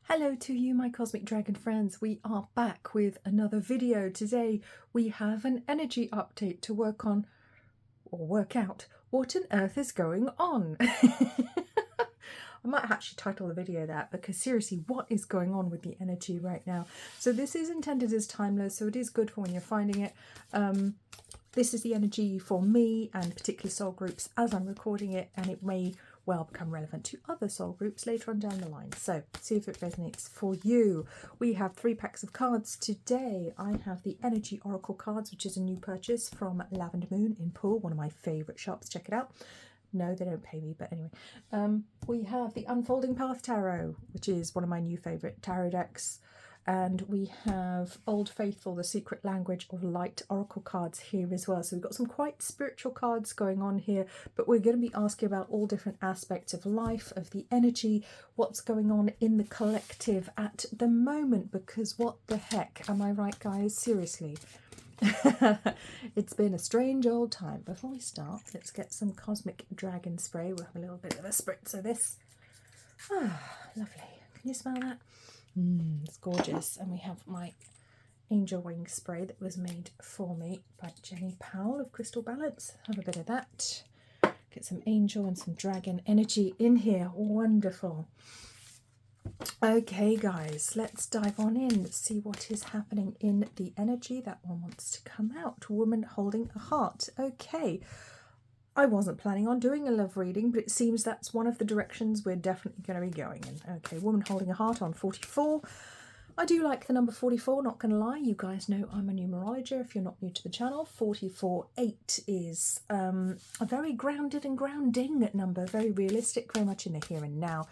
Hello to you, my cosmic dragon friends. We are back with another video. Today we have an energy update to work on, or work out, what on earth is going on. I might actually title the video that, because seriously, what is going on with the energy right now? So this is intended as timeless, so it is good for when you're finding it. This is the energy for me and particular soul groups as I'm recording it, and it may well become relevant to other soul groups later on down the line. So see if it resonates for you. We have 3 packs of cards today. I have the Energy Oracle cards, which is a new purchase from Lavender Moon in Poole, one of my favourite shops. Check it out. No, they don't pay me, but anyway. We have the Unfolding Path Tarot, which is one of my new favourite tarot decks. And we have Old Faithful, the Secret Language of Light Oracle cards here as well. So we've got some quite spiritual cards going on here, but we're going to be asking about all different aspects of life, of the energy, what's going on in the collective at the moment, because what the heck, am I right, guys? Seriously. It's been a strange old time. Before we start, let's get some Cosmic Dragon spray. We'll have a little bit of a spritz of this. Ah, lovely. Can you smell that? It's gorgeous. And we have my angel wing spray that was made for me by Jenny Powell of Crystal Balance. Have a bit of that. Get some angel and some dragon energy in here. Wonderful. Okay, guys, let's dive on in. Let's see what is happening in the energy. That one wants to come out. Woman holding a heart. Okay. I wasn't planning on doing a love reading, but it seems that's one of the directions we're definitely going to be going in. Okay, woman holding a heart on 44. I do like the number 44, not going to lie. You guys know I'm a numerologer if you're not new to the channel. 44-8 is a very grounded and grounding number, very realistic, very much in the here and now.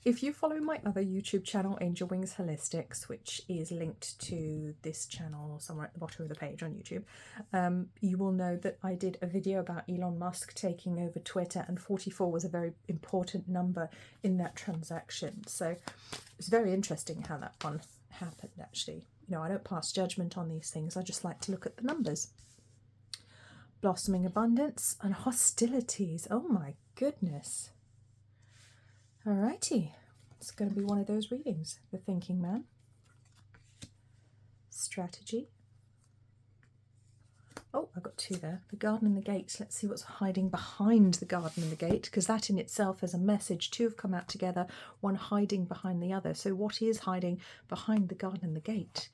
If you follow my other YouTube channel, Angel Wings Holistics, which is linked to this channel somewhere at the bottom of the page on YouTube, you will know that I did a video about Elon Musk taking over Twitter, and 44 was a very important number in that transaction. So it's very interesting how that one happened, actually. You know, I don't pass judgment on these things. I just like to look at the numbers. Blossoming abundance and hostilities. Oh my goodness. Alrighty. It's going to be one of those readings. The Thinking Man. Strategy. Oh, I've got 2 there. The Garden and the Gate. Let's see what's hiding behind the Garden and the Gate, because that in itself is a message. 2 have come out together, one hiding behind the other. So what is hiding behind the Garden and the Gate?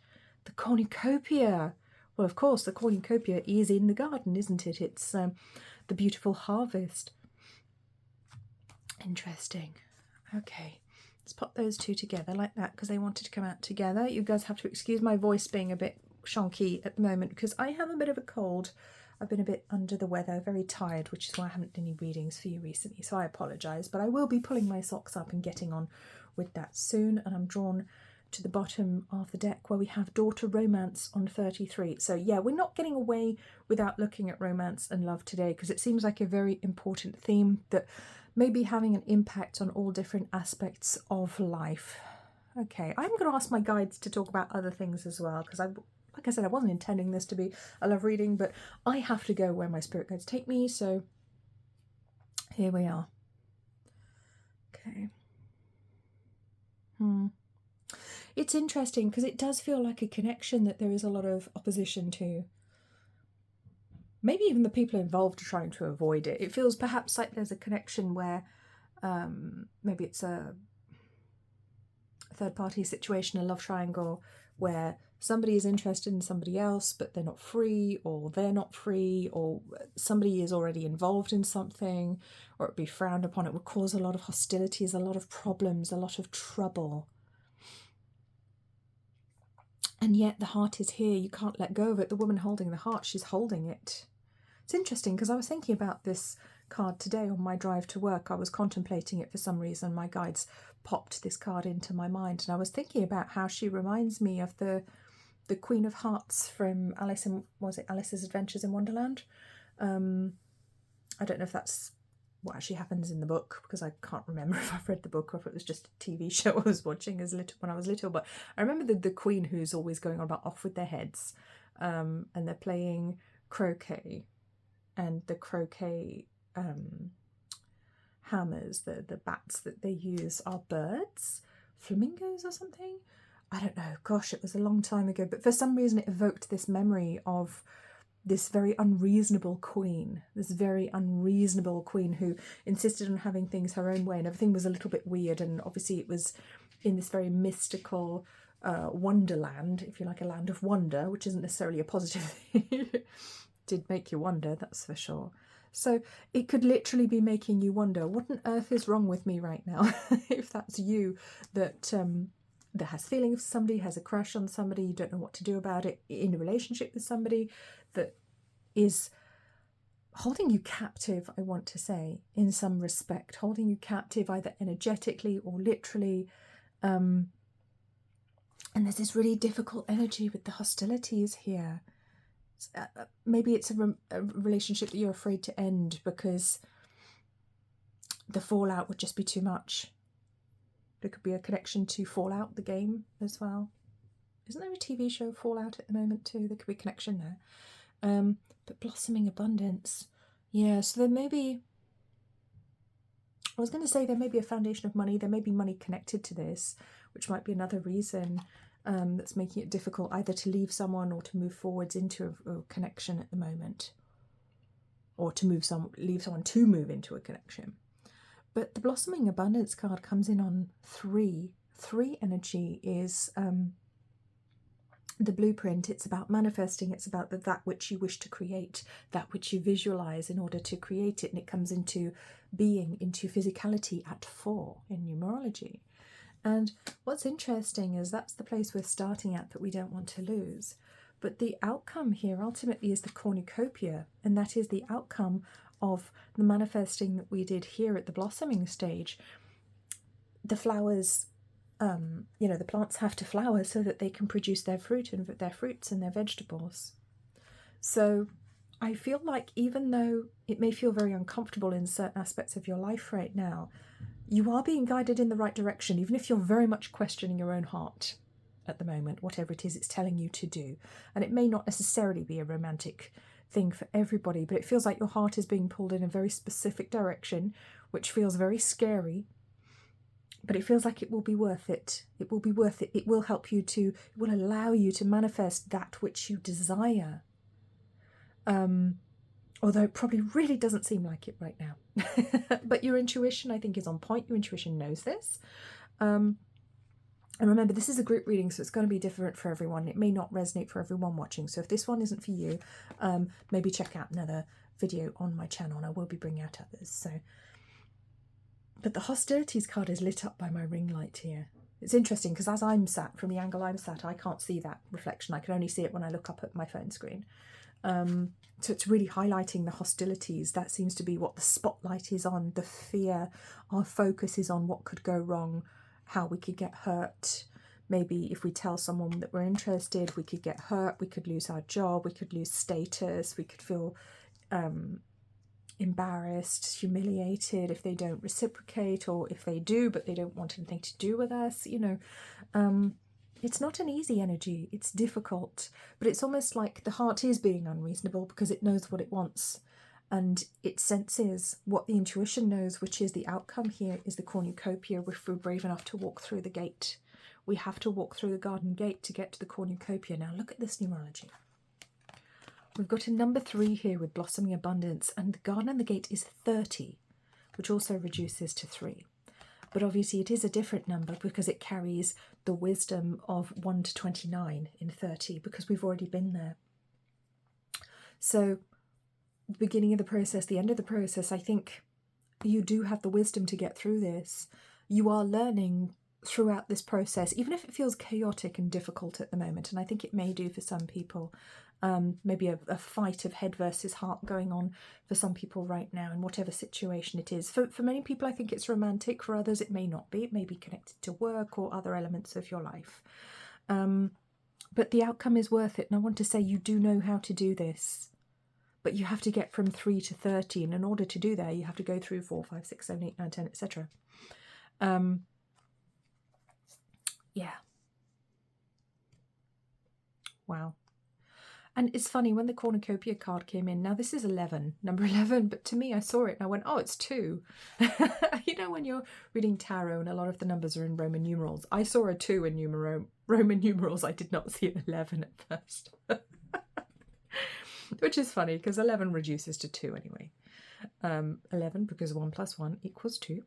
The cornucopia. Well, of course, the cornucopia is in the garden, isn't it? It's the beautiful harvest. Interesting. Okay, let's put those 2 together like that, because they wanted to come out together. You guys have to excuse my voice being a bit shonky at the moment because I have a bit of a cold. I've been a bit under the weather, very tired, which is why I haven't done any readings for you recently, so I apologise, but I will be pulling my socks up and getting on with that soon. And I'm drawn to the bottom of the deck where we have Daughter Romance on 33. So yeah, we're not getting away without looking at romance and love today, because it seems like a very important theme that may be having an impact on all different aspects of life. Okay, I'm going to ask my guides to talk about other things as well, because like I said, I wasn't intending this to be a love reading, but I have to go where my spirit guides take me, so here we are. Okay. It's interesting because it does feel like a connection that there is a lot of opposition to. Maybe even the people involved are trying to avoid it. It feels perhaps like there's a connection where maybe it's a third-party situation, a love triangle, where somebody is interested in somebody else, but they're not free, or they're not free, or somebody is already involved in something, or it'd be frowned upon. It would cause a lot of hostilities, a lot of problems, a lot of trouble. And yet the heart is here. You can't let go of it. The woman holding the heart, she's holding it. It's interesting because I was thinking about this card today on my drive to work. I was contemplating it for some reason. My guides popped this card into my mind, and I was thinking about how she reminds me of the Queen of Hearts from Alice's Adventures in Wonderland. I don't know if that's what actually happens in the book, because I can't remember if I've read the book or if it was just a TV show I was watching when I was little. But I remember the queen who's always going on about off with their heads, and they're playing croquet, and the croquet hammers, the bats that they use are birds flamingos or something. I don't know. Gosh, it was a long time ago. But for some reason it evoked this memory of this very unreasonable queen. This very unreasonable queen who insisted on having things her own way. And everything was a little bit weird. And obviously it was in this very mystical wonderland, if you like, a land of wonder, which isn't necessarily a positive thing. Did make you wonder, that's for sure. So it could literally be making you wonder, what on earth is wrong with me right now? If that's you, that has feelings for somebody, has a crush on somebody, you don't know what to do about it, in a relationship with somebody that is holding you captive, I want to say, in some respect, holding you captive either energetically or literally. And there's this really difficult energy with the hostilities here. Maybe it's a relationship that you're afraid to end because the fallout would just be too much. There could be a connection to Fallout, the game, as well. Isn't there a TV show, Fallout, at the moment too? There could be a connection there. But blossoming abundance. Yeah, so there may be... I was going to say there may be a foundation of money. There may be money connected to this, which might be another reason that's making it difficult either to leave someone or to move forwards into a connection at the moment, or to leave someone to move into a connection. But the blossoming abundance card comes in on 3. 3 energy is the blueprint. It's about manifesting. It's about that which you wish to create, that which you visualize in order to create it, and it comes into being, into physicality at 4 in numerology. And what's interesting is that's the place we're starting at that we don't want to lose. But the outcome here ultimately is the cornucopia, and that is the outcome of the manifesting that we did here at the blossoming stage. The flowers, the plants have to flower so that they can produce their fruit and their fruits and their vegetables. So I feel like even though it may feel very uncomfortable in certain aspects of your life right now, you are being guided in the right direction, even if you're very much questioning your own heart at the moment, whatever it is it's telling you to do. And it may not necessarily be a romantic thing for everybody, but it feels like your heart is being pulled in a very specific direction, which feels very scary, but it feels like it will be worth it. It will be worth it. It will help you to, it will allow you to manifest that which you desire. Although it probably really doesn't seem like it right now. But your intuition, I think, is on point. Your intuition knows this. And remember, this is a group reading, so it's going to be different for everyone. It may not resonate for everyone watching. So if this one isn't for you, maybe check out another video on my channel, and I will be bringing out others. So, but the hostilities card is lit up by my ring light here. It's interesting because as I'm sat, from the angle I'm sat, I can't see that reflection. I can only see it when I look up at my phone screen. So it's really highlighting the hostilities. That seems to be what the spotlight is on, the fear. Our focus is on what could go wrong, how we could get hurt. Maybe if we tell someone that we're interested, we could get hurt, we could lose our job, we could lose status, we could feel embarrassed, humiliated if they don't reciprocate, or if they do but they don't want anything to do with us, It's not an easy energy, it's difficult, but it's almost like the heart is being unreasonable because it knows what it wants and it senses what the intuition knows, which is the outcome here is the cornucopia if we're brave enough to walk through the gate. We have to walk through the garden gate to get to the cornucopia. Now look at this numerology. We've got a number 3 here with blossoming abundance, and the garden and the gate is 30, which also reduces to 3. But obviously it is a different number because it carries the wisdom of 1 to 29 in 30, because we've already been there. So the beginning of the process, the end of the process, I think you do have the wisdom to get through this. You are learning throughout this process, even if it feels chaotic and difficult at the moment, and I think it may do for some people. Maybe a fight of head versus heart going on for some people right now in whatever situation it is. For many people, I think it's romantic. For others, it may not be. It may be connected to work or other elements of your life. But the outcome is worth it. And I want to say you do know how to do this. But you have to get from 3 to 30. And in order to do that, you have to go through 4, 5, 6, 7, 8, 9, 10, etc. Yeah. Wow. And it's funny, when the cornucopia card came in, now this is 11, number 11, but to me I saw it and I went, oh, it's 2. You know, when you're reading tarot and a lot of the numbers are in Roman numerals, I saw a 2 in Roman numerals. I did not see an 11 at first. Which is funny because 11 reduces to 2 anyway. 11 because 1 plus 1 equals 2.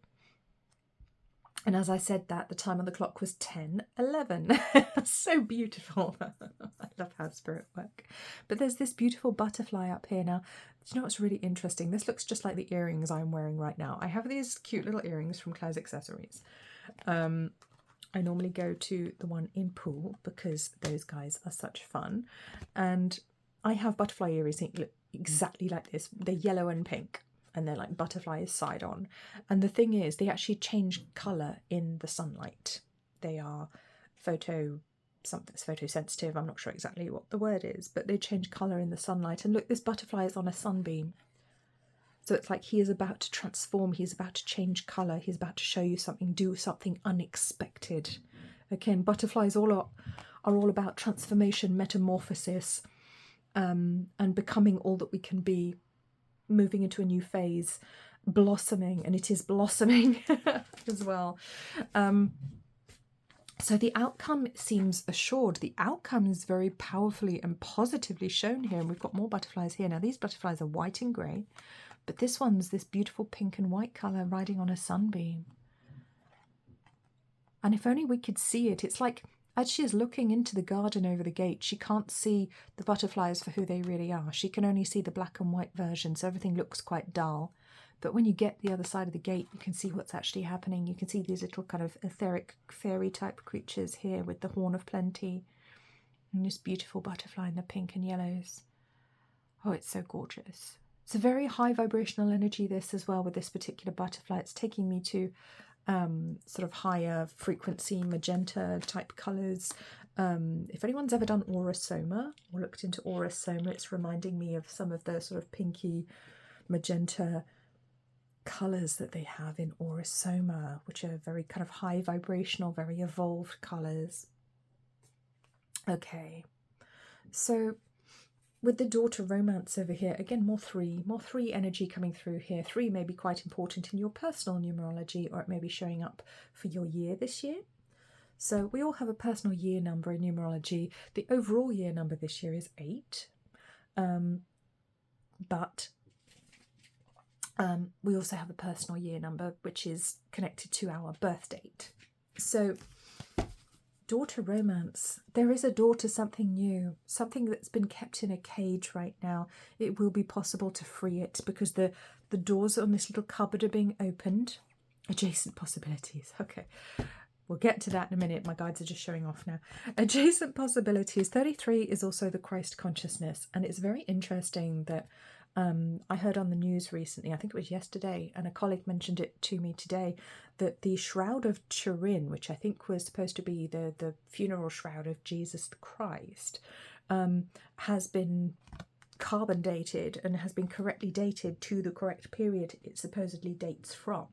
And as I said that, the time on the clock was 10:11. So beautiful. I love how spirit work. But there's this beautiful butterfly up here now. Do you know what's really interesting? This looks just like the earrings I'm wearing right now. I have these cute little earrings from Claire's Accessories. I normally go to the one in Poole because those guys are such fun. And I have butterfly earrings that look exactly like this. They're yellow and pink. And they're like butterflies side on. And the thing is, they actually change colour in the sunlight. They are photosensitive. I'm not sure exactly what the word is, but they change colour in the sunlight. And look, this butterfly is on a sunbeam. So it's like he is about to transform. He's about to change colour. He's about to show you something, do something unexpected. Again, butterflies are all about transformation, metamorphosis, and becoming all that we can be. Moving into a new phase, blossoming, and it is blossoming as well. So the outcome seems assured. The outcome is very powerfully and positively shown here, and we've got more butterflies here. Now these butterflies are white and grey, but this one's this beautiful pink and white colour riding on a sunbeam. And if only we could see it. It's like, as she is looking into the garden over the gate, she can't see the butterflies for who they really are. She can only see the black and white version, so everything looks quite dull. But when you get the other side of the gate, you can see what's actually happening. You can see these little kind of etheric fairy-type creatures here with the horn of plenty. And this beautiful butterfly in the pink and yellows. Oh, it's so gorgeous. It's a very high vibrational energy, this as well, with this particular butterfly. It's taking me to sort of higher frequency magenta type colours. If anyone's ever done Aurosoma or looked into Aurosoma, it's reminding me of some of the sort of pinky magenta colours that they have in Aurosoma, which are very kind of high vibrational, very evolved colours. Okay, so with the daughter romance over here, again, more three energy coming through here. 3 may be quite important in your personal numerology, or it may be showing up for your year this year. So we all have a personal year number in numerology. The overall year number this year is 8. But we also have a personal year number, which is connected to our birth date. So daughter romance. There is a door to something new, something that's been kept in a cage right now. It will be possible to free it because the doors on this little cupboard are being opened. Adjacent possibilities. Okay, we'll get to that in a minute. My guides are just showing off now. Adjacent possibilities. 33 is also the Christ consciousness, and it's very interesting that I heard on the news recently, I think it was yesterday, and a colleague mentioned it to me today, that the Shroud of Turin, which I think was supposed to be the funeral shroud of Jesus Christ, has been carbon dated and has been correctly dated to the correct period it supposedly dates from.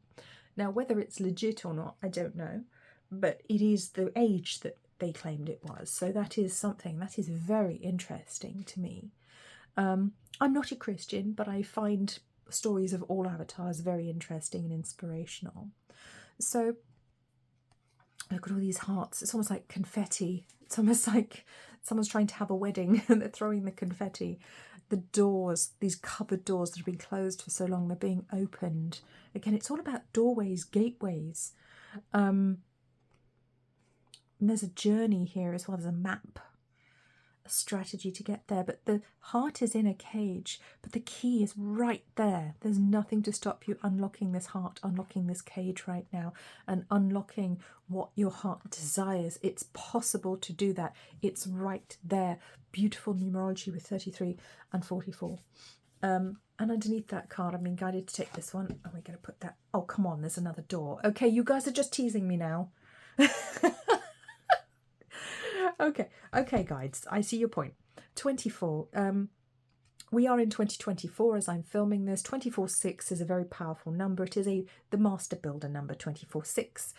Now, whether it's legit or not, I don't know, but it is the age that they claimed it was. So that is something that is very interesting to me. I'm not a Christian, but I find stories of all avatars very interesting and inspirational. So look at all these hearts. It's almost like confetti. It's almost like someone's trying to have a wedding and they're throwing the confetti. The doors, these cupboard doors that have been closed for so long, they're being opened. Again, it's all about doorways, gateways. And there's a journey here as well. There's a map, a strategy to get there, but the heart is in a cage, but the key is right there. There's nothing to stop you unlocking this heart, unlocking this cage right now, and unlocking what your heart desires. It's possible to do that. It's right there. Beautiful numerology with 33 and 44. And underneath that card, I'm being guided to take this one. Oh, we're going to put that. Oh, come on, there's another door. Okay, you guys are just teasing me now. Okay, guides, I see your point. 24. We are in 2024 as I'm filming this. 24/6 is a very powerful number. It is the master builder number, 24/6.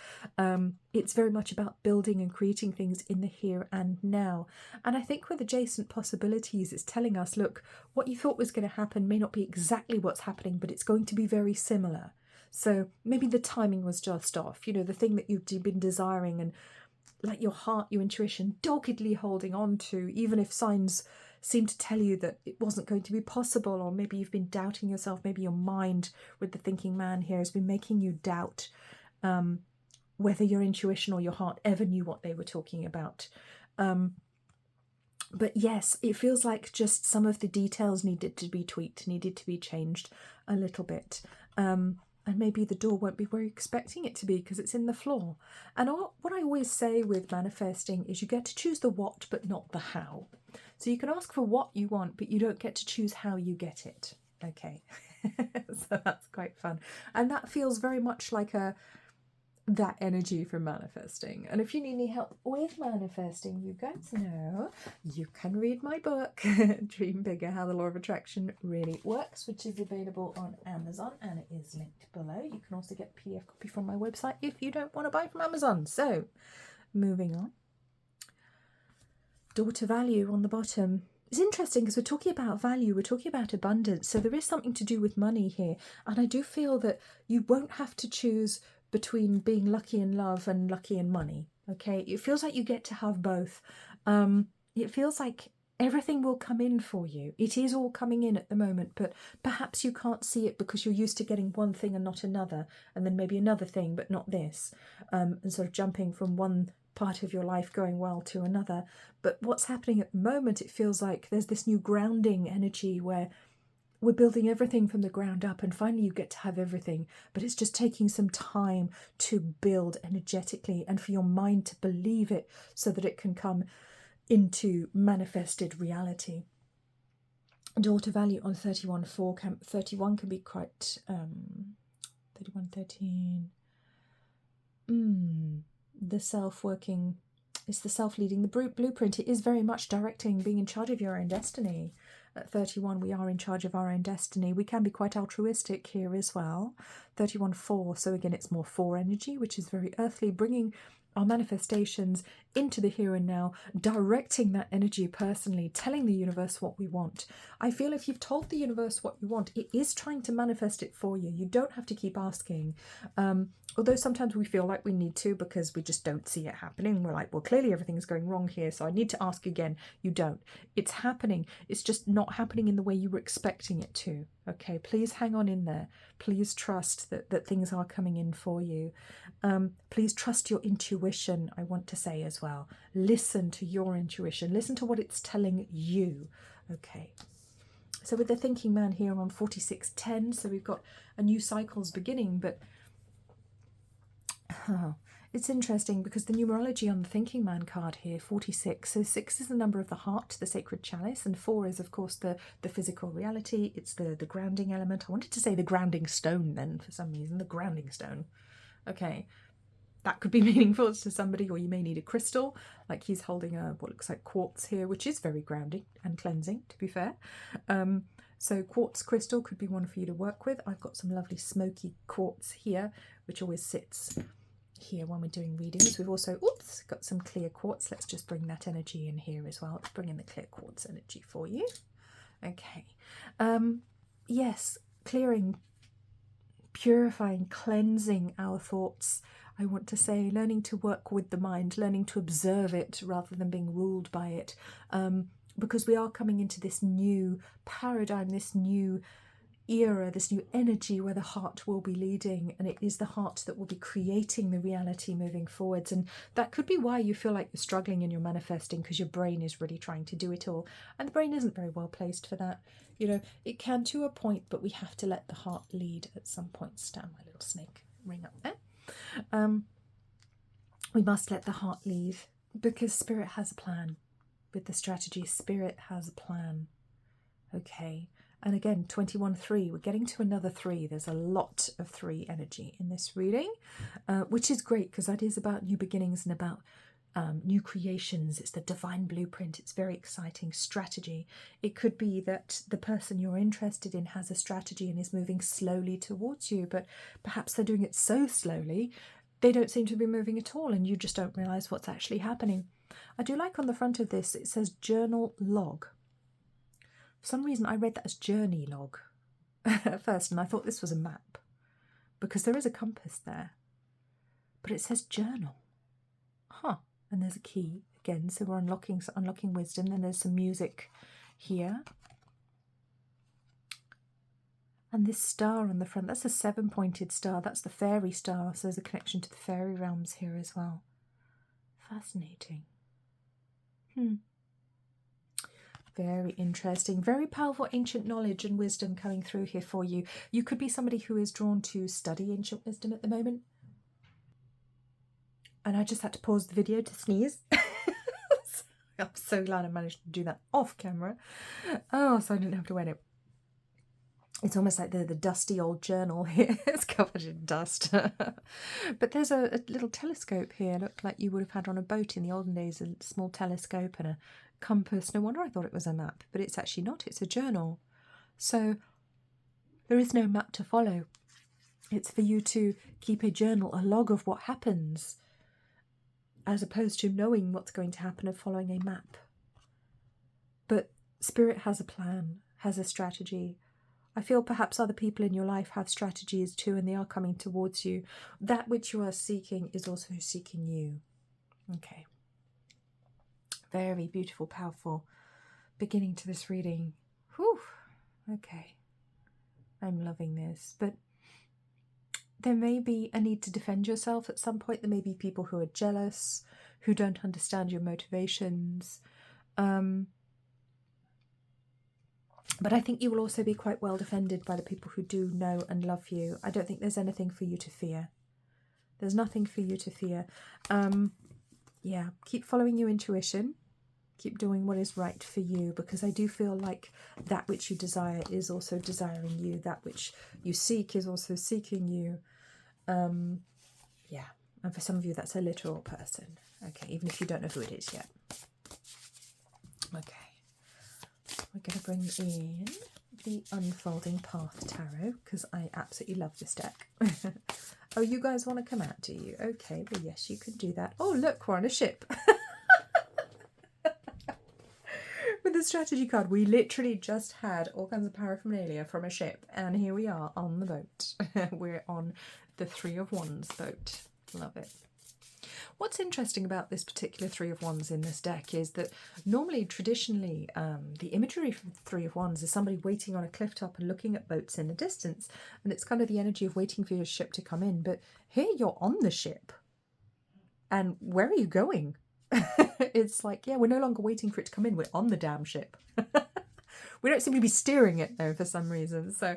It's very much about building and creating things in the here and now. And I think with adjacent possibilities, it's telling us, look, what you thought was going to happen may not be exactly what's happening, but it's going to be very similar. So maybe the timing was just off. You know, the thing that you've been desiring and like your heart, your intuition, doggedly holding on to, even if signs seem to tell you that it wasn't going to be possible, or maybe you've been doubting yourself. Maybe your mind with the thinking man here has been making you doubt whether your intuition or your heart ever knew what they were talking about. But yes, it feels like just some of the details needed to be tweaked, needed to be changed a little bit. And maybe the door won't be where you're expecting it to be because it's in the floor. And what I always say with manifesting is you get to choose the what, but not the how. So you can ask for what you want, but you don't get to choose how you get it. Okay, so that's quite fun. And that feels very much like that energy for manifesting. And if you need any help with manifesting, you guys know you can read my book, Dream Bigger, How the Law of Attraction Really Works, which is available on Amazon and it is linked below. You can also get a PDF copy from my website if you don't want to buy from Amazon. So moving on. Daughter value on the bottom. It's interesting because we're talking about value, we're talking about abundance. So there is something to do with money here. And I do feel that you won't have to choose between being lucky in love and lucky in money. Okay, it feels like you get to have both. It feels like everything will come in for you. It is all coming in at the moment, but perhaps you can't see it because you're used to getting one thing and not another, and then maybe another thing but not this, and sort of jumping from one part of your life going well to another. But what's happening at the moment, it feels like there's this new grounding energy where we're building everything from the ground up, and finally you get to have everything, but it's just taking some time to build energetically and for your mind to believe it so that it can come into manifested reality. Daughter value on 31/4 31 can be quite 31/13. The self-working, it's the self leading the blueprint. It is very much directing, being in charge of your own destiny. At 31, we are in charge of our own destiny. We can be quite altruistic here as well. 31/4, so again, it's more 4 energy, which is very earthly, bringing our manifestations into the here and now, directing that energy personally, telling the universe what we want. I feel if you've told the universe what you want, it is trying to manifest it for you. You don't have to keep asking. Although sometimes we feel like we need to because we just don't see it happening. We're like, well, clearly everything's going wrong here, so I need to ask again. You don't. It's happening. It's just not happening in the way you were expecting it to. Okay, please hang on in there. Please trust that things are coming in for you. Please trust your intuition, I want to say as well. Listen to your intuition. Listen to what it's telling you. Okay. So with the thinking man here on 4610, so we've got a new cycle's beginning, but it's interesting because the numerology on the thinking man card here, 46, so 6 is the number of the heart, the sacred chalice, and 4 is of course the physical reality. It's the grounding element. I wanted to say the grounding stone then for some reason, the grounding stone. Okay, that could be meaningful to somebody, or you may need a crystal, like he's holding what looks like quartz here, which is very grounding and cleansing, to be fair. So quartz crystal could be one for you to work with. I've got some lovely smoky quartz here, which always sits here when we're doing readings. We've also got some clear quartz. Let's just bring that energy in here as well. Let's bring in the clear quartz energy for you. Okay. Yes, clearing, purifying, cleansing our thoughts. I want to say learning to work with the mind, learning to observe it rather than being ruled by it, because we are coming into this new paradigm, this new era, this new energy where the heart will be leading, and it is the heart that will be creating the reality moving forwards. And that could be why you feel like you're struggling in your manifesting, because your brain is really trying to do it all, and the brain isn't very well placed for that. You know, it can to a point, but we have to let the heart lead at some point. Stand my little snake ring up there. We must let the heart lead, because spirit has a plan. With the strategy, spirit has a plan. Okay. And again, 21/3, we're getting to another 3. There's a lot of 3 energy in this reading, which is great because that is about new beginnings and about new creations. It's the divine blueprint. It's very exciting strategy. It could be that the person you're interested in has a strategy and is moving slowly towards you, but perhaps they're doing it so slowly they don't seem to be moving at all, and you just don't realise what's actually happening. I do like on the front of this, it says journal log. For some reason I read that as journey log at first, and I thought this was a map because there is a compass there, but it says journal. Huh. And there's a key again, so we're unlocking wisdom. Then there's some music here, and this star on the front, that's a 7-pointed star. That's the fairy star, so there's a connection to the fairy realms here as well. Fascinating. Very interesting. Very powerful ancient knowledge and wisdom coming through here for you. You could be somebody who is drawn to study ancient wisdom at the moment. And I just had to pause the video to sneeze. I'm so glad I managed to do that off camera. Oh, so I didn't have to edit. It's almost like the dusty old journal here. It's covered in dust. But there's a little telescope here. Looked like you would have had on a boat in the olden days. A small telescope and a compass. No wonder I thought it was a map. But it's actually not. It's a journal. So there is no map to follow. It's for you to keep a journal, a log of what happens, as opposed to knowing what's going to happen and following a map. But Spirit has a plan, has a strategy. I feel perhaps other people in your life have strategies too, and they are coming towards you. That which you are seeking is also seeking you. Okay. Very beautiful, powerful beginning to this reading. Whew. Okay. I'm loving this. But there may be a need to defend yourself at some point. There may be people who are jealous, who don't understand your motivations. But I think you will also be quite well defended by the people who do know and love you. I don't think there's anything for you to fear. There's nothing for you to fear. Yeah, keep following your intuition. Keep doing what is right for you, because I do feel like that which you desire is also desiring you. That which you seek is also seeking you. Yeah, and for some of you that's a literal person. Okay, even if you don't know who it is yet. Okay, we're going to bring in the Unfolding Path Tarot, because I absolutely love this deck. Oh, you guys want to come out, do you? Okay, well yes, you can do that. Oh look, we're on a ship. With the strategy card, we literally just had all kinds of paraphernalia from a ship, and here we are on the boat. We're on the Three of Wands boat. Love it. What's interesting about this particular Three of Wands in this deck is that normally, traditionally, the imagery for the Three of Wands is somebody waiting on a cliff top and looking at boats in the distance, and it's kind of the energy of waiting for your ship to come in. But here you're on the ship, and where are you going? It's like, yeah, we're no longer waiting for it to come in. We're on the damn ship. We don't seem to be steering it, though, for some reason. So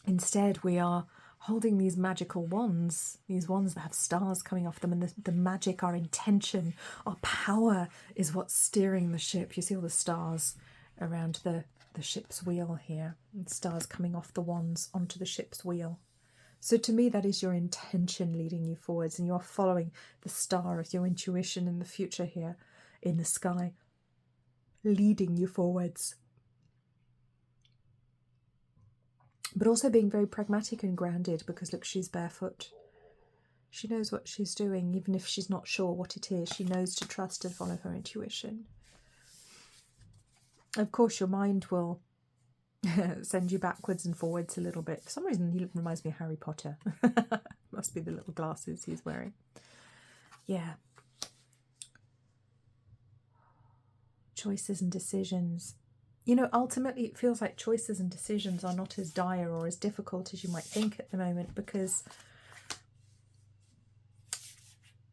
instead, we are holding these magical wands, these wands that have stars coming off them, and the magic, our intention, our power is what's steering the ship. You see all the stars around the ship's wheel here, and stars coming off the wands onto the ship's wheel. So to me, that is your intention leading you forwards, and you are following the star of your intuition in the future here in the sky, leading you forwards. But also being very pragmatic and grounded, because look, she's barefoot. She knows what she's doing, even if she's not sure what it is. She knows to trust and follow her intuition. Of course, your mind will send you backwards and forwards a little bit. For some reason, he reminds me of Harry Potter. Must be the little glasses he's wearing. Yeah. Choices and decisions. You know, ultimately, it feels like choices and decisions are not as dire or as difficult as you might think at the moment, because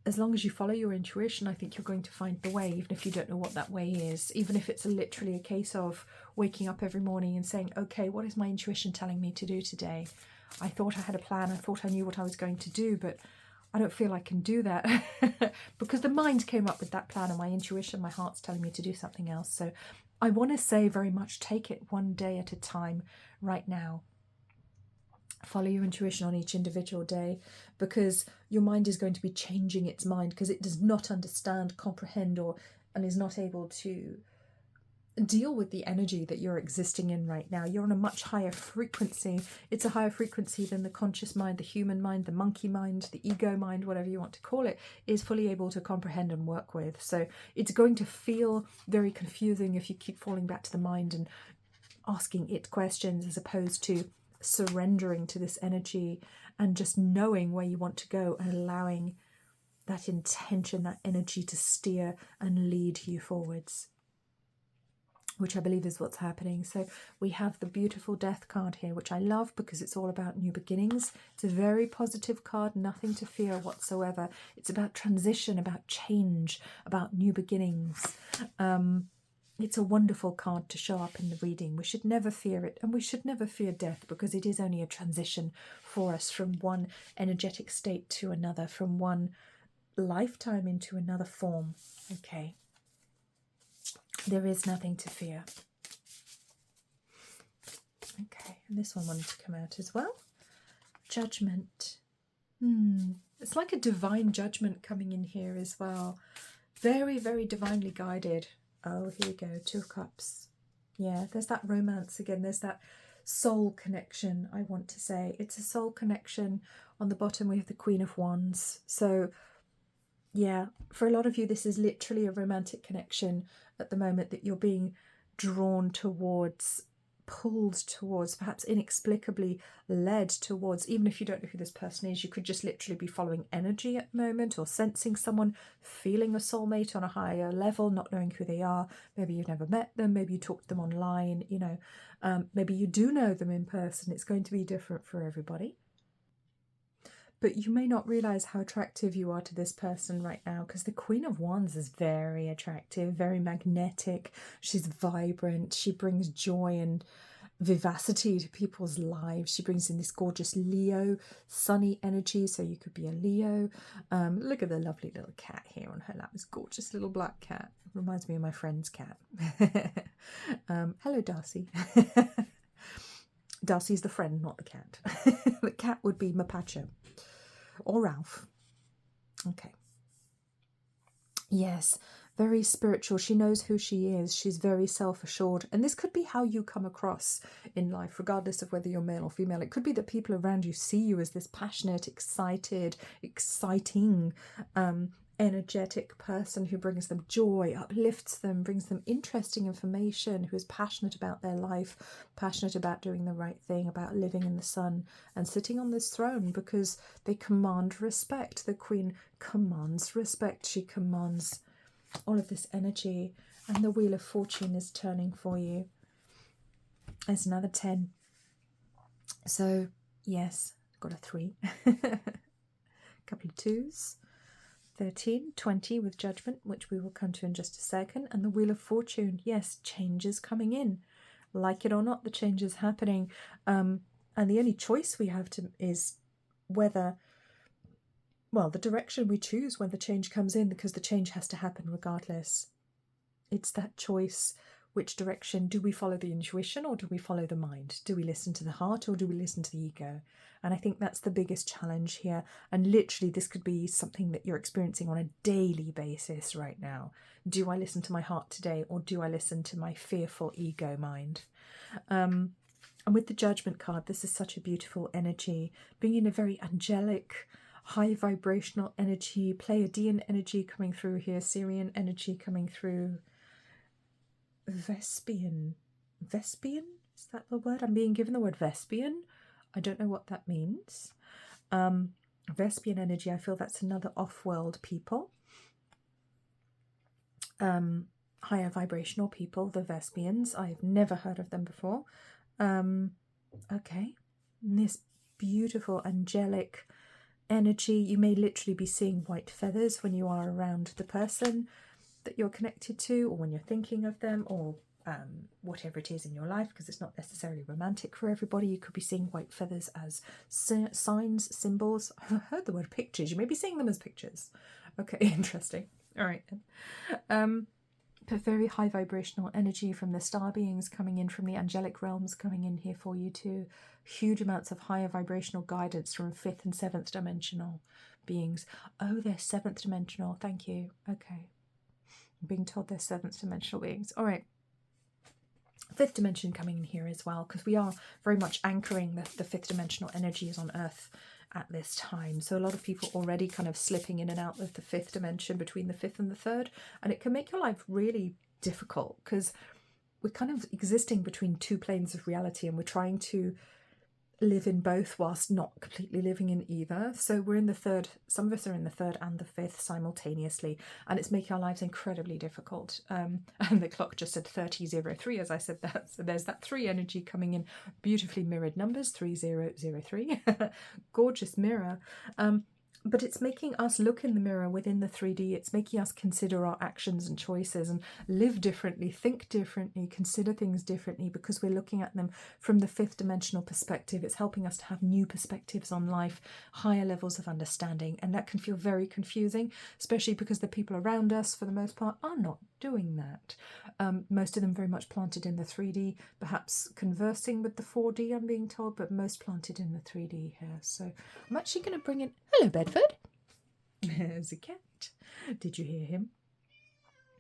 as long as you follow your intuition, I think you're going to find the way, even if you don't know what that way is. Even if it's literally a case of waking up every morning and saying, okay, what is my intuition telling me to do today? I thought I had a plan. I thought I knew what I was going to do, but I don't feel I can do that because the mind came up with that plan, and my intuition, my heart's telling me to do something else. So I want to say very much, take it one day at a time right now. Follow your intuition on each individual day, because your mind is going to be changing its mind because it does not understand, comprehend, and is not able to deal with the energy that you're existing in right now. You're on a much higher frequency. It's a higher frequency than the conscious mind, the human mind, the monkey mind, the ego mind, whatever you want to call it, is fully able to comprehend and work with. So it's going to feel very confusing if you keep falling back to the mind and asking it questions, as opposed to surrendering to this energy and just knowing where you want to go and allowing that intention, that energy to steer and lead you forwards, which I believe is what's happening. So we have the beautiful Death card here, which I love because it's all about new beginnings. It's a very positive card, nothing to fear whatsoever. It's about transition, about change, about new beginnings. It's a wonderful card to show up in the reading. We should never fear it, and we should never fear death, because it is only a transition for us from one energetic state to another, from one lifetime into another form. Okay. There is nothing to fear. Okay, and this one wanted to come out as well. Judgment. It's like a divine judgment coming in here as well. Very, very divinely guided. Oh, here we go. 2 of Cups. Yeah, there's that romance again. There's that soul connection, I want to say. It's a soul connection. On the bottom, we have the Queen of Wands. So, yeah, for a lot of you, this is literally a romantic connection at the moment that you're being drawn towards, pulled towards, perhaps inexplicably led towards. Even if you don't know who this person is, you could just literally be following energy at the moment, or sensing someone, feeling a soulmate on a higher level, not knowing who they are. Maybe you've never met them, maybe you talk to them online, you know, maybe you do know them in person. It's going to be different for everybody. But you may not realise how attractive you are to this person right now, because the Queen of Wands is very attractive, very magnetic. She's vibrant. She brings joy and vivacity to people's lives. She brings in this gorgeous Leo, sunny energy, so you could be a Leo. Look at the lovely little cat here on her lap. This gorgeous little black cat. Reminds me of my friend's cat. Hello, Darcy. Darcy's the friend, not the cat. The cat would be Mapacho. Or Ralph. Okay. Yes, very spiritual. She knows who she is. She's very self-assured. And this could be how you come across in life, regardless of whether you're male or female. It could be that people around you see you as this passionate, excited, exciting, energetic person who brings them joy, uplifts them, brings them interesting information, who is passionate about their life, passionate about doing the right thing, about living in the sun and sitting on this throne, because they command respect. The Queen commands respect. She commands all of this energy, and the Wheel of Fortune is turning for you. There's another 10. So yes, got a 3. Couple of 2s. 13, 20 with Judgment, which we will come to in just a second. And the Wheel of Fortune, yes, change is coming in. Like it or not, the change is happening. And the only choice we have is whether, well, the direction we choose when the change comes in, because the change has to happen regardless. It's that choice. Which direction? Do we follow the intuition, or do we follow the mind? Do we listen to the heart, or do we listen to the ego? And I think that's the biggest challenge here. And literally, this could be something that you're experiencing on a daily basis right now. Do I listen to my heart today, or do I listen to my fearful ego mind? And with the Judgment card, this is such a beautiful energy, bringing a very angelic, high vibrational energy, Pleiadian energy coming through here, Syrian energy coming through. Vespian. Vespian? Is that the word? I'm being given the word Vespian. I don't know what that means. Vespian energy, I feel that's another off-world people. Higher vibrational people, the Vespians. I've never heard of them before. Okay. And this beautiful angelic energy. You may literally be seeing white feathers when you are around the person that you're connected to, or when you're thinking of them, or whatever it is in your life, because it's not necessarily romantic for everybody. You could be seeing white feathers as signs, symbols. I've heard the word pictures. You may be seeing them as pictures. Okay, interesting. All right. but very high vibrational energy from the star beings coming in, from the angelic realms coming in here for you too. Huge amounts of higher vibrational guidance from 5th and 7th dimensional beings. Oh, they're 7th dimensional. Thank you. Okay. I'm being told they're 7th dimensional beings. All right. 5th dimension coming in here as well, because we are very much anchoring the 5th dimensional energies on Earth at this time. So a lot of people already kind of slipping in and out of the 5th dimension between the 5th and the 3rd, and it can make your life really difficult because we're kind of existing between two planes of reality, and we're trying to live in both whilst not completely living in either. So we're in the 3rd, some of us are in the 3rd and the 5th simultaneously, and it's making our lives incredibly difficult. And the clock just said 3003 as I said that, so there's that 3 energy coming in, beautifully mirrored numbers, 3003. Gorgeous mirror. But it's making us look in the mirror within the 3D. It's making us consider our actions and choices and live differently, think differently, consider things differently, because we're looking at them from the 5th dimensional perspective. It's helping us to have new perspectives on life, higher levels of understanding. And that can feel very confusing, especially because the people around us, for the most part, are not doing that. Most of them very much planted in the 3D, perhaps conversing with the 4D, I'm being told, but most planted in the 3D here. So I'm actually going to bring in... Hello, Bedford. There's a cat. Did you hear him?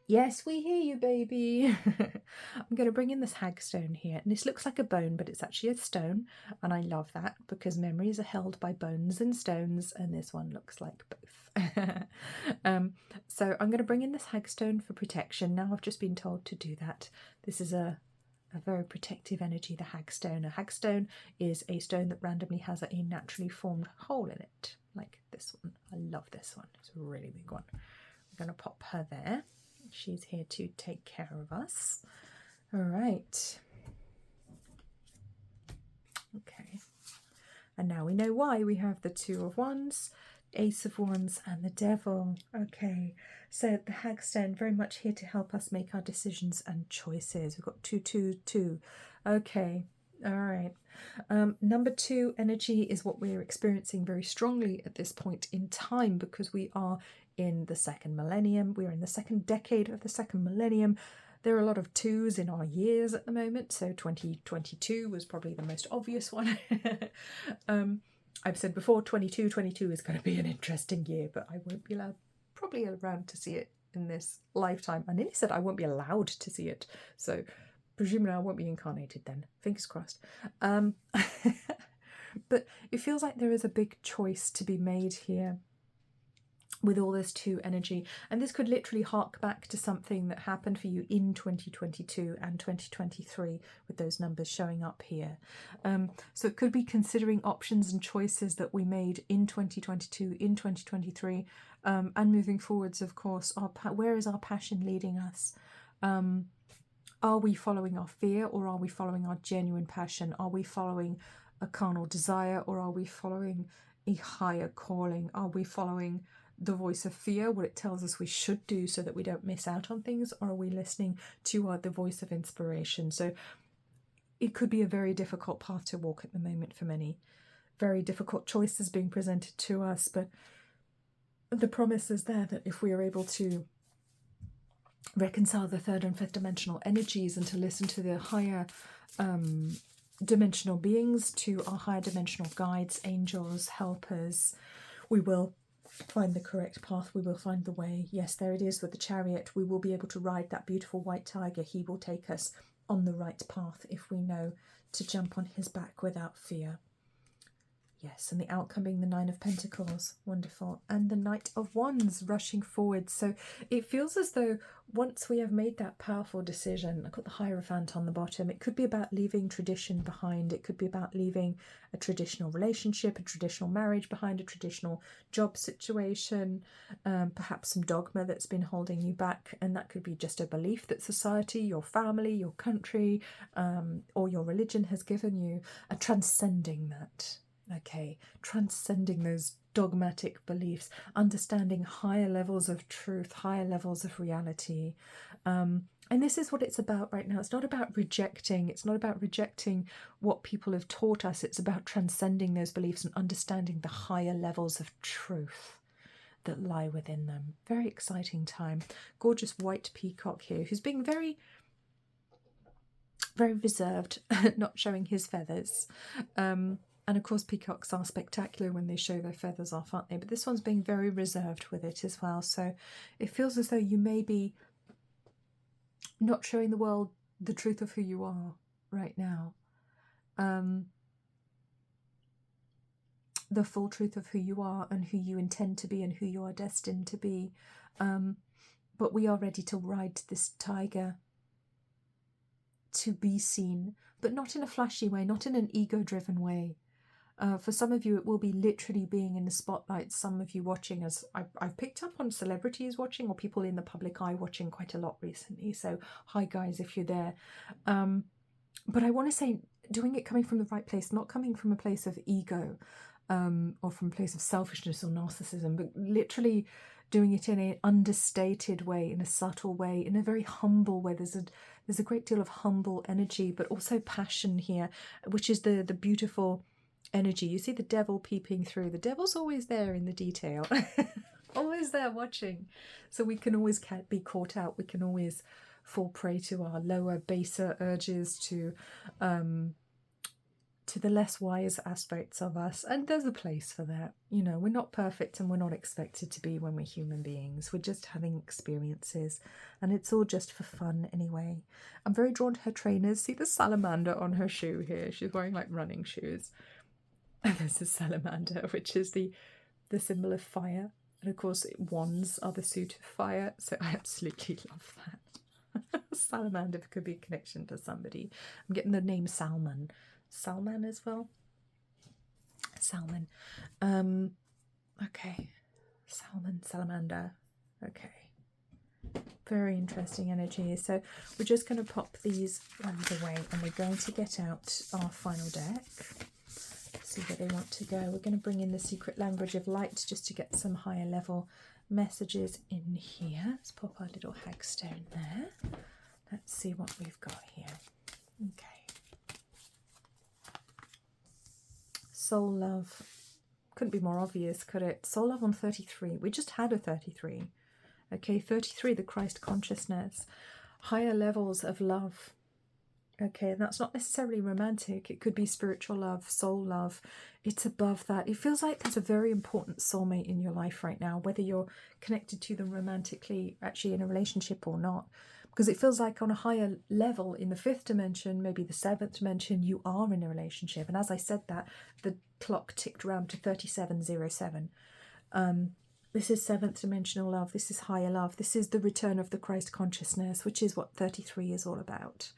Yes, we hear you, baby. I'm going to bring in this hagstone here. And this looks like a bone, but it's actually a stone. And I love that because memories are held by bones and stones. And this one looks like both. So I'm going to bring in this hagstone for protection. Now I've just been told to do that. This is a very protective energy, the hagstone. A hagstone is a stone that randomly has a naturally formed hole in it, like this one. I love this one. It's a really big one. I'm going to pop her there. She's here to take care of us. All right. Okay. And now we know why we have the 2 of Wands, Ace of Wands, and the Devil. Okay. So the hagstone very much here to help us make our decisions and choices. We've got 2, 2, 2. Okay. All right. Number 2 energy is what we're experiencing very strongly at this point in time, because we are in the 2nd millennium. We're in the 2nd decade of the 2nd millennium. There are a lot of 2s in our years at the moment. So 2022 was probably the most obvious one. I've said before, 22 is going to be an interesting year, but I won't be probably around to see it in this lifetime. I nearly said I won't be allowed to see it. So presumably I won't be incarnated then. Fingers crossed. But it feels like there is a big choice to be made here with all this 2 energy. And this could literally hark back to something that happened for you in 2022 and 2023 with those numbers showing up here. So it could be considering options and choices that we made in 2022, in 2023, and moving forwards, of course. Where is our passion leading us? Are we following our fear, or are we following our genuine passion? Are we following a carnal desire, or are we following a higher calling? Are we following the voice of fear, what it tells us we should do so that we don't miss out on things, or are we listening to the voice of inspiration? So it could be a very difficult path to walk at the moment for many. Very difficult choices being presented to us, but the promise is there that if we are able to reconcile the 3rd and 5th dimensional energies and to listen to the higher dimensional beings, to our higher dimensional guides, angels, helpers, we will find the correct path. We will find the way. Yes, there it is with the Chariot. We will be able to ride that beautiful white tiger. He will take us on the right path if we know to jump on his back without fear. Yes, and the outcome being the 9 of Pentacles. Wonderful. And the Knight of Wands rushing forward. So it feels as though once we have made that powerful decision, I've got the Hierophant on the bottom. It could be about leaving tradition behind. It could be about leaving a traditional relationship, a traditional marriage behind, a traditional job situation, perhaps some dogma that's been holding you back. And that could be just a belief that society, your family, your country, or your religion has given you, transcending that. Okay, transcending those dogmatic beliefs, understanding higher levels of truth, higher levels of reality. And this is what it's about right now. It's not about rejecting. It's not about rejecting what people have taught us. It's about transcending those beliefs and understanding the higher levels of truth. that lie within them. Very exciting time. Gorgeous white peacock here, who's being very, very reserved, not showing his feathers. And of course, peacocks are spectacular when they show their feathers off, aren't they? But this one's being very reserved with it as well. So it feels as though you may be not showing the world the truth of who you are right now. The full truth of who you are and who you intend to be and who you are destined to be. But we are ready to ride this tiger to be seen, but not in a flashy way, not in an ego-driven way. For some of you, it will be literally being in the spotlight. Some of you watching, as I've picked up on celebrities watching or people in the public eye watching quite a lot recently. So hi guys, if you're there. But I want to say, doing it coming from the right place, not coming from a place of ego or from a place of selfishness or narcissism, but literally doing it in an understated way, in a subtle way, in a very humble way. There's a great deal of humble energy, but also passion here, which is the beautiful energy. You see the devil peeping through. The devil's always there in the detail, always there watching. So we can always be caught out. We can always fall prey to our lower, baser urges, to the less wise aspects of us. And there's a place for that. You know, we're not perfect and we're not expected to be when we're human beings. We're just having experiences and it's all just for fun anyway. I'm very drawn to her trainers. See the salamander on her shoe here. She's wearing like running shoes. And there's a salamander, which is the symbol of fire. And of course, wands are the suit of fire. So I absolutely love that. Salamander could be a connection to somebody. I'm getting the name Salmon. Salman as well. Salmon. Okay. Salmon, salamander. Okay. Very interesting energy. So we're just going to pop these ones away and we're going to get out our final deck. See where they want to go. We're going to bring in the secret language of light just to get some higher level messages in here. Let's pop our little hagstone there. Let's see what we've got here. Okay. Soul love. Couldn't be more obvious, could it? Soul love on 33. We just had a 33. Okay, 33, the Christ consciousness. Higher levels of love. Okay, and that's not necessarily romantic. It could be spiritual love, soul love. It's above that. It feels like there's a very important soulmate in your life right now, whether you're connected to them romantically, actually in a relationship or not. Because it feels like on a higher level in the 5th dimension, maybe the 7th dimension, you are in a relationship. And as I said that, the clock ticked around to 3707. This is 7th dimensional love. This is higher love. This is the return of the Christ consciousness, which is what 33 is all about.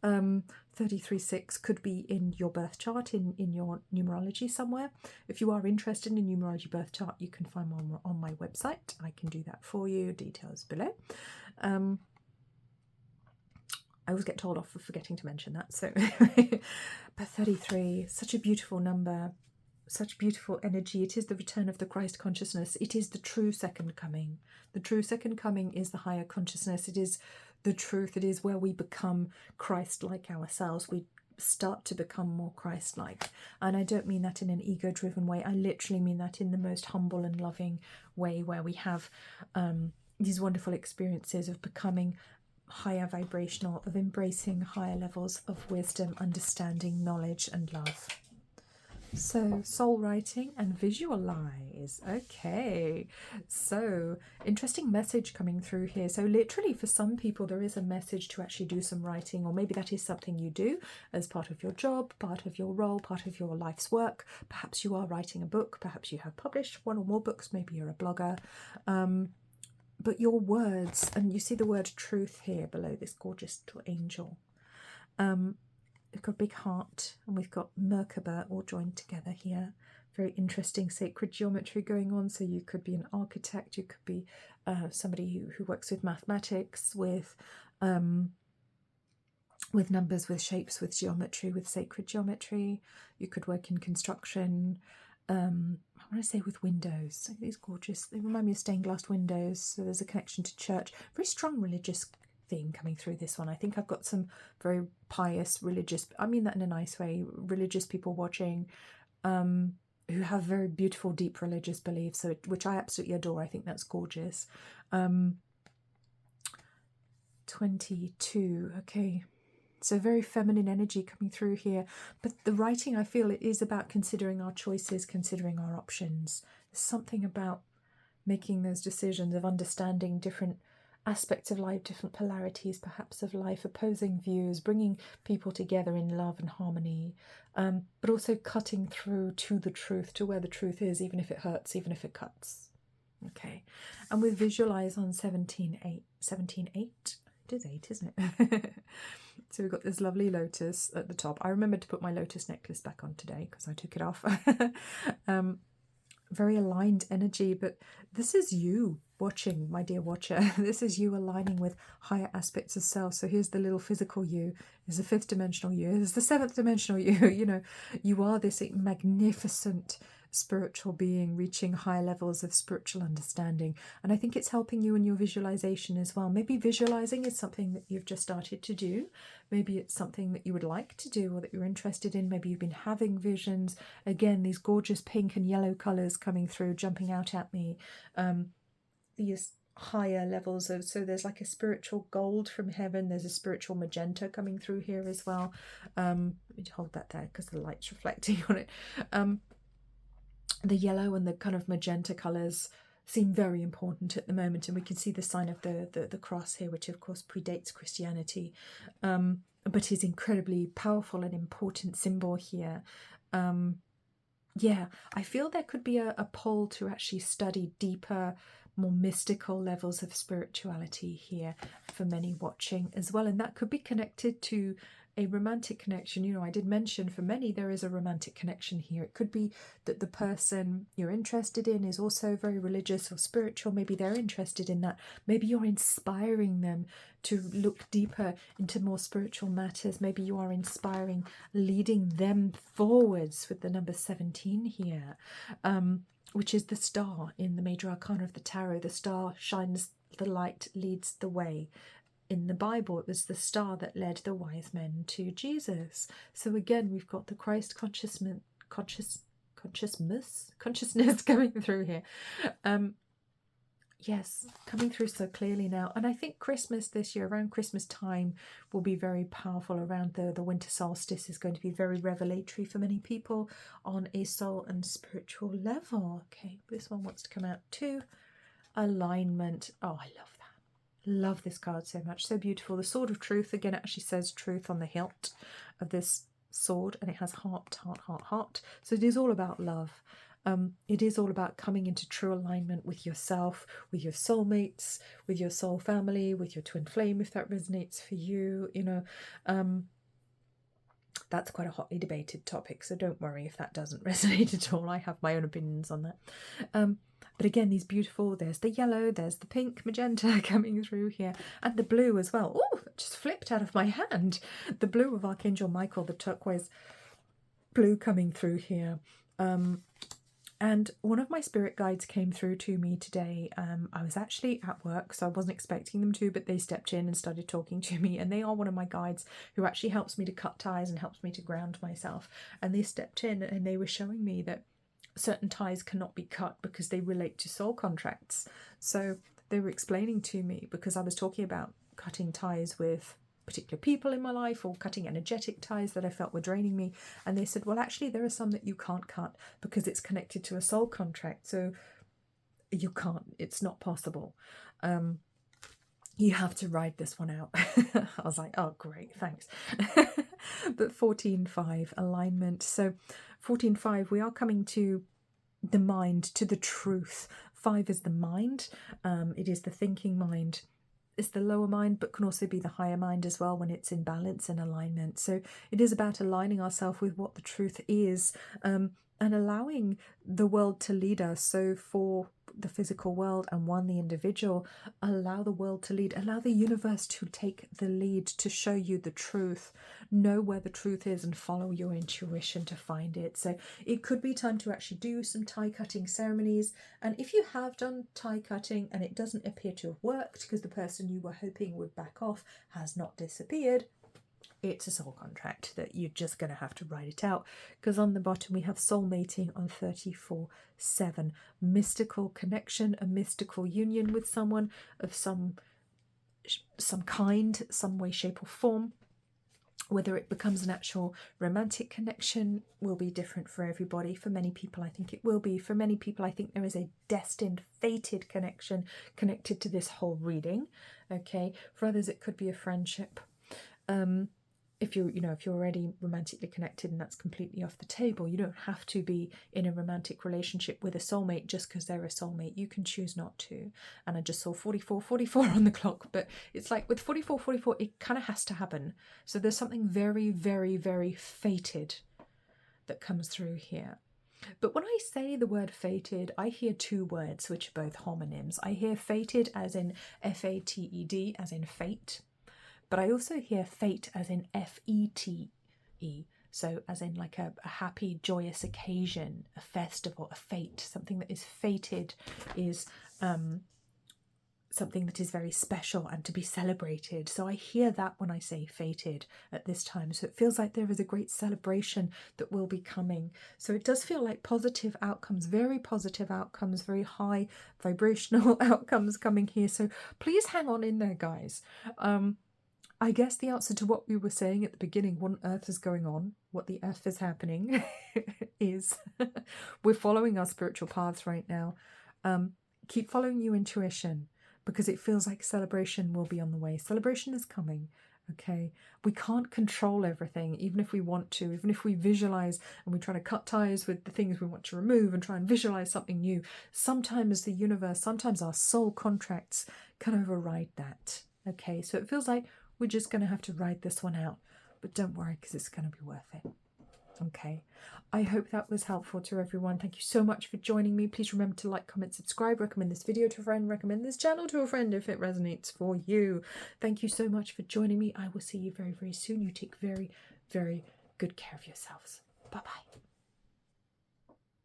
33.6 could be in your birth chart, in your numerology somewhere. If you are interested in numerology birth chart, you can find one on my website. I can do that for you. Details below. I always get told off for forgetting to mention that. So, but 33, such a beautiful number, such beautiful energy. It is the return of the Christ consciousness. It is the true second coming. The true second coming is the higher consciousness. It is the truth. It is where we become Christ-like ourselves. We start to become more Christ-like. And I don't mean that in an ego-driven way. I literally mean that in the most humble and loving way, where we have these wonderful experiences of becoming higher vibrational, of embracing higher levels of wisdom, understanding, knowledge and love. So soul writing and visualize. Okay, so interesting message coming through here. So literally for some people there is a message to actually do some writing, or maybe that is something you do as part of your job, part of your role, part of your life's work. Perhaps you are writing a book, perhaps you have published one or more books, maybe you're a blogger. But your words, and you see the word truth here below this gorgeous little angel. We've got a big heart and we've got Merkaba all joined together here. Very interesting sacred geometry going on. So you could be an architect, you could be somebody who works with mathematics, with numbers, with shapes, with geometry, with sacred geometry. You could work in construction. I want to say with windows. These gorgeous, they remind me of stained glass windows. So there's a connection to church. Very strong religious theme coming through this one. I think I've got some very pious religious, I mean that in a nice way, religious people watching, who have very beautiful, deep religious beliefs, which I absolutely adore. I think that's gorgeous. 22, okay. So very feminine energy coming through here. But the writing, I feel, it is about considering our choices, considering our options. There's something about making those decisions, of understanding different aspects of life, different polarities perhaps of life, opposing views, bringing people together in love and harmony, but also cutting through to the truth, to where the truth is, even if it hurts, even if it cuts. Okay, and with visualize on 17:8, 17:8, it is 8, isn't it? So we've got this lovely lotus at the top. I remembered to put my lotus necklace back on today because I took it off. Very aligned energy, but this is you watching, my dear watcher. This is you aligning with higher aspects of self. So here's the little physical you, there's the 5th dimensional you, there's the 7th dimensional you. You know, you are this magnificent spiritual being reaching higher levels of spiritual understanding, and I think it's helping you in your visualization as well. Maybe visualizing is something that you've just started to do, maybe it's something that you would like to do or that you're interested in. Maybe you've been having visions. Again, these gorgeous pink and yellow colors coming through, jumping out at me, these higher levels of, so there's like a spiritual gold from heaven, there's a spiritual magenta coming through here as well. Let me hold that there because the light's reflecting on it. The yellow and the kind of magenta colours seem very important at the moment, and we can see the sign of the cross here, which of course predates Christianity, but is incredibly powerful and important symbol here. Yeah, I feel there could be a pull to actually study deeper, more mystical levels of spirituality here for many watching as well, and that could be connected to a romantic connection. You know, I did mention for many there is a romantic connection here. It could be that the person you're interested in is also very religious or spiritual. Maybe they're interested in that. Maybe you're inspiring them to look deeper into more spiritual matters. Maybe you are inspiring, leading them forwards with the number 17 here, which is the star in the major arcana of the tarot. The star shines the light, leads the way. In the Bible, it was the star that led the wise men to Jesus. So again, we've got the Christ consciousness coming through here. Yes, coming through so clearly now. And I think Christmas this year, around Christmas time, will be very powerful. Around the winter solstice is going to be very revelatory for many people on a soul and spiritual level. Okay, this one wants to come out too. Alignment. Oh, I love that. Love this card so much. So beautiful. The Sword of Truth. Again, it actually says truth on the hilt of this sword, and it has heart, heart, heart, heart. So it is all about love. It is all about coming into true alignment with yourself, with your soulmates, with your soul family, with your twin flame, if that resonates for you. You know, that's quite a hotly debated topic, so don't worry if that doesn't resonate at all. I have my own opinions on that. But again, these beautiful, there's the yellow, there's the pink, magenta coming through here, and the blue as well. Oh, it just flipped out of my hand. The blue of Archangel Michael, the turquoise blue coming through here. And one of my spirit guides came through to me today. I was actually at work, so I wasn't expecting them to, but they stepped in and started talking to me, and they are one of my guides who actually helps me to cut ties and helps me to ground myself. And they stepped in and they were showing me that certain ties cannot be cut because they relate to soul contracts. So they were explaining to me, because I was talking about cutting ties with particular people in my life or cutting energetic ties that I felt were draining me, and they said, well, actually there are some that you can't cut because it's connected to a soul contract, so you can't, it's not possible. You have to ride this one out. I was like, oh great, thanks. But 14.5 alignment. So 14.5, we are coming to the mind, to the truth. 5 is the mind. It is the thinking mind. It's the lower mind, but can also be the higher mind as well when it's in balance and alignment. So it is about aligning ourselves with what the truth is, and allowing the world to lead us. So for the physical world and the individual, allow the world to lead, allow the universe to take the lead, to show you the truth. Know where the truth is and follow your intuition to find it. So it could be time to actually do some tie cutting ceremonies, and if you have done tie cutting and it doesn't appear to have worked because the person you were hoping would back off has not disappeared, it's a soul contract that you're just going to have to write it out, because on the bottom we have soul mating on 34/7, mystical connection, a mystical union with someone of some kind, some way, shape or form. Whether it becomes an actual romantic connection will be different for everybody. For many people, I think it will be. For many people, I think there is a destined, fated connection connected to this whole reading. Okay. For others, it could be a friendship. If you're already romantically connected and that's completely off the table, you don't have to be in a romantic relationship with a soulmate just because they're a soulmate. You can choose not to. And I just saw 44 on the clock, but it's like with 44, it kind of has to happen. So there's something very, very, very fated that comes through here. But when I say the word fated, I hear two words which are both homonyms. I hear fated as in F-A-T-E-D, as in fate. But I also hear fate as in F-E-T-E, so as in like a happy, joyous occasion, a festival, a fete. Something that is fated is something that is very special and to be celebrated. So I hear that when I say fated at this time. So it feels like there is a great celebration that will be coming. So it does feel like positive outcomes, very high vibrational outcomes coming here. So please hang on in there, guys. I guess the answer to what we were saying at the beginning, what on earth is going on, what the earth is happening, is we're following our spiritual paths right now. Keep following your intuition, because it feels like celebration will be on the way. Celebration is coming, okay? We can't control everything, even if we want to, even if we visualize and we try to cut ties with the things we want to remove and try and visualize something new. Sometimes the universe, sometimes our soul contracts can override that, okay? So it feels like we're just going to have to ride this one out. But don't worry, because it's going to be worth it. Okay. I hope that was helpful to everyone. Thank you so much for joining me. Please remember to like, comment, subscribe, recommend this video to a friend, recommend this channel to a friend if it resonates for you. Thank you so much for joining me. I will see you very, very soon. You take very, very good care of yourselves. Bye-bye.